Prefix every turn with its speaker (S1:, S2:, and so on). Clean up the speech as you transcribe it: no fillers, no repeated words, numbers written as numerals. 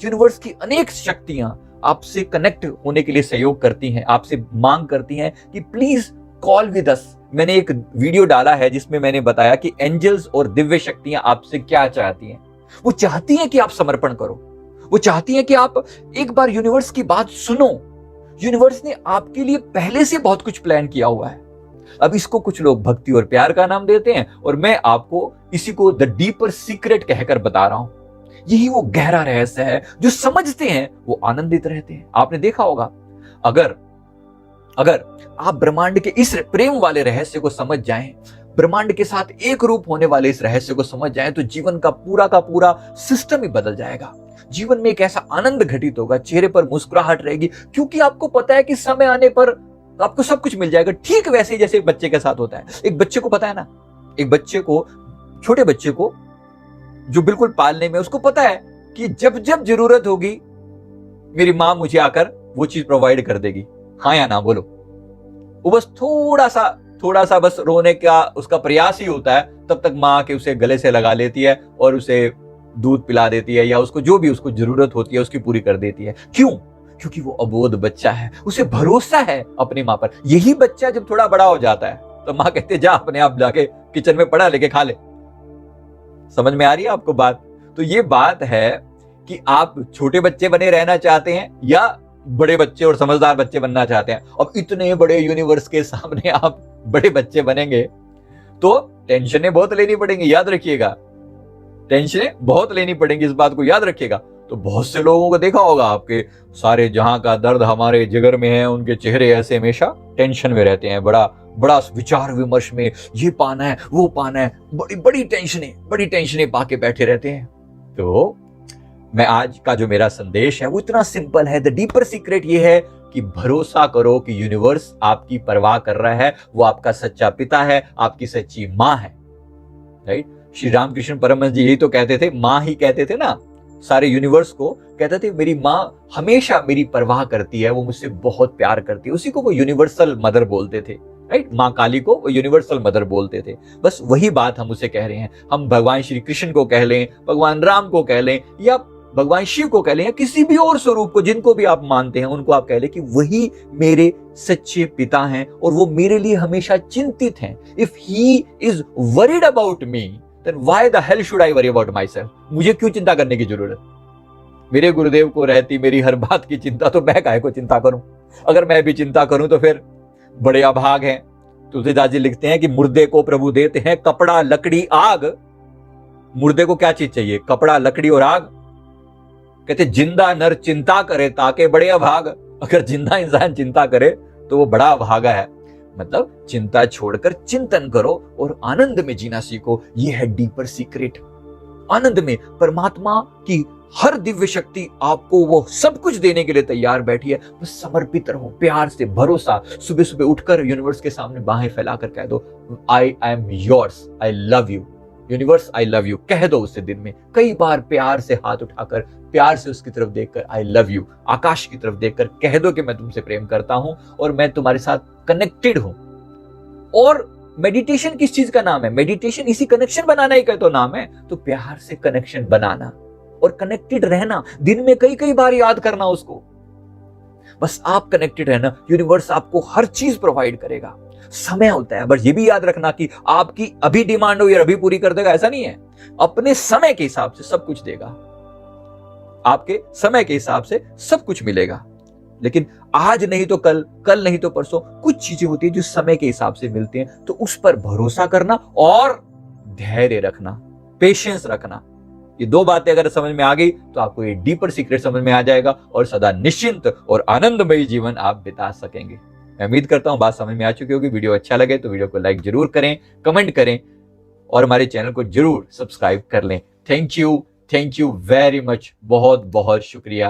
S1: Universe की अनेक शक्तियां आपसे कनेक्ट होने के लिए सहयोग करती हैं, आपसे मांग करती हैं कि प्लीज कॉल विद अस। मैंने एक वीडियो डाला है जिसमें मैंने बताया कि एंजल्स और दिव्य शक्तियां आपसे क्या चाहती हैं। वो चाहती हैं कि आप समर्पण करो, वो चाहती हैं कि आप एक बार यूनिवर्स की बात सुनो। यूनिवर्स ने आपके लिए पहले से बहुत कुछ प्लान किया हुआ है। अब इसको कुछ लोग भक्ति और प्यार का नाम देते हैं, और मैं आपको इसी को द डीपर सीक्रेट कहकर बता रहा हूं। यही वो गहरा रहस्य है, जो समझते हैं वो आनंदित रहते हैं। आपने देखा होगा, अगर आप ब्रह्मांड के इस प्रेम वाले रहस्य को समझ जाएं, ब्रह्मांड के साथ एक रूप होने वाले इस रहस्य को समझ जाएं, तो जीवन का पूरा सिस्टम ही बदल जाएगा। जीवन में एक ऐसा आनंद घटित होगा, चेहरे पर मुस्कुराहट रहेगी, क्योंकि आपको पता है कि समय आने पर आपको सब कुछ मिल जाएगा। ठीक वैसे ही जैसे एक बच्चे के साथ होता है। एक बच्चे को पता है ना, एक बच्चे को, छोटे बच्चे को जो बिल्कुल पालने में, उसको पता है कि जब जब जरूरत होगी मेरी मां मुझे आकर वो चीज प्रोवाइड कर देगी। हाँ या ना बोलो। वो बस थोड़ा सा बस रोने का उसका प्रयास ही होता है, तब तक मां के उसे गले से लगा लेती है और उसे दूध पिला देती है, या उसको जो भी उसको जरूरत होती है उसकी पूरी कर देती है। क्यों? क्योंकि वो अबोध बच्चा है, उसे भरोसा है अपनी मां पर। यही बच्चा जब थोड़ा बड़ा हो जाता है तो मां कहती है जा अपने आप जाके किचन में पड़ा लेके खा ले। समझ में आ रही है आपको बात? तो ये बात है कि आप छोटे बच्चे बने रहना चाहते हैं या बड़े बच्चे और समझदार बच्चे बनना चाहते हैं। अब इतने बड़े यूनिवर्स के सामने आप बड़े बच्चे बनेंगे तो टेंशनें बहुत लेनी पड़ेंगी, याद रखिएगा। टेंशनें बहुत लेनी पड़ेंगी, इस बात को याद रखिएगा। तो बहुत से लोगों को देखा होगा, आपके सारे जहां का दर्द हमारे जिगर में है, उनके चेहरे ऐसे हमेशा टेंशन में रहते हैं, बड़ा विचार विमर्श में, ये पाना है वो पाना है, बड़ी टेंशनें पाके बैठे रहते हैं। तो मैं आज का जो मेरा संदेश है वो इतना सिंपल है। द डीपर सीक्रेट ये है कि भरोसा करो कि यूनिवर्स आपकी परवाह कर रहा है, वो आपका सच्चा पिता है, आपकी सच्ची मां है। राइट? श्री रामकृष्ण परमहंस जी यही तो कहते थे, मां ही कहते थे ना, सारे यूनिवर्स को कहते थे मेरी मां हमेशा मेरी परवाह करती है, वो मुझसे बहुत प्यार करती है। उसी को वो यूनिवर्सल मदर बोलते थे। राइट? मां काली को वो यूनिवर्सल मदर बोलते थे। बस वही बात हम उसे कह रहे हैं। हम भगवान श्री कृष्ण को कह लें, भगवान राम को कह लें, या भगवान शिव को कह लें, या किसी भी और स्वरूप को, जिनको भी आप मानते हैं, उनको आप कह लें कि वही मेरे सच्चे पिता हैं और वो मेरे लिए हमेशा चिंतित हैं। If he is worried about me, then why the hell should I worry about myself? मुझे क्यों चिंता करने की जरूरत? मेरे गुरुदेव को रहती मेरी हर बात की चिंता, तो मैं काहे को चिंता करूं? अगर मैं भी चिंता करूं तो फिर बड़े अभाग हैं। तुलसीदास जी लिखते हैं कि मुर्दे को प्रभु देते हैं कपड़ा लकड़ी आग। मुर्दे को क्या चीज चाहिए? कपड़ा लकड़ी और आग। कहते जिंदा नर चिंता करे ताके बड़े अभाग। अगर जिंदा इंसान चिंता करे तो वो बड़ा अभागा है। मतलब चिंता छोड़कर चिंतन करो और आनंद में जीना सीखो। यह है डीपर सीक्रेट। आनंद में परमात्मा की हर दिव्य शक्ति आपको वो सब कुछ देने के लिए तैयार बैठी है। बस समर्पित रहो, प्यार से, भरोसा। सुबह सुबह उठकर यूनिवर्स के सामने बाहें फैलाकर कह दो I am yours, I love you. Universe I love you कह दो उसे दिन में कई बार, प्यार से हाथ उठाकर, प्यार से उसकी तरफ देखकर आई लव यू, आकाश की तरफ देखकर कह दो कि मैं तुमसे प्रेम करता हूं और मैं तुम्हारे साथ कनेक्टेड हूं। और मेडिटेशन किस चीज का नाम है? मेडिटेशन इसी कनेक्शन बनाना ही का तो नाम है। तो प्यार से कनेक्शन बनाना और कनेक्टेड रहना, दिन में कई बार याद करना उसको। बस आप कनेक्टेड रहना, यूनिवर्स आपको हर चीज प्रोवाइड करेगा। समय होता है, बस ये भी याद रखना कि आपकी अभी डिमांड हो या अभी पूरी कर देगा, ऐसा नहीं है। अपने समय के हिसाब से सब कुछ देगा, आपके समय के हिसाब से सब कुछ मिलेगा। लेकिन आज नहीं तो कल, कल नहीं तो परसों, कुछ चीजें होती है जो समय के हिसाब से मिलती हैं। तो उस पर भरोसा करना और धैर्य रखना, पेशेंस रखना। ये दो बातें अगर समझ में आ गई तो आपको ये डीपर सीक्रेट समझ में आ जाएगा और सदा निश्चिंत और आनंदमयी जीवन आप बिता सकेंगे। मैं उम्मीद करता हूं बात समझ में आ चुकी होगी। वीडियो अच्छा लगे तो वीडियो को लाइक जरूर करें, कमेंट करें और हमारे चैनल को जरूर सब्सक्राइब कर लें। थैंक यू वेरी मच, बहुत बहुत शुक्रिया।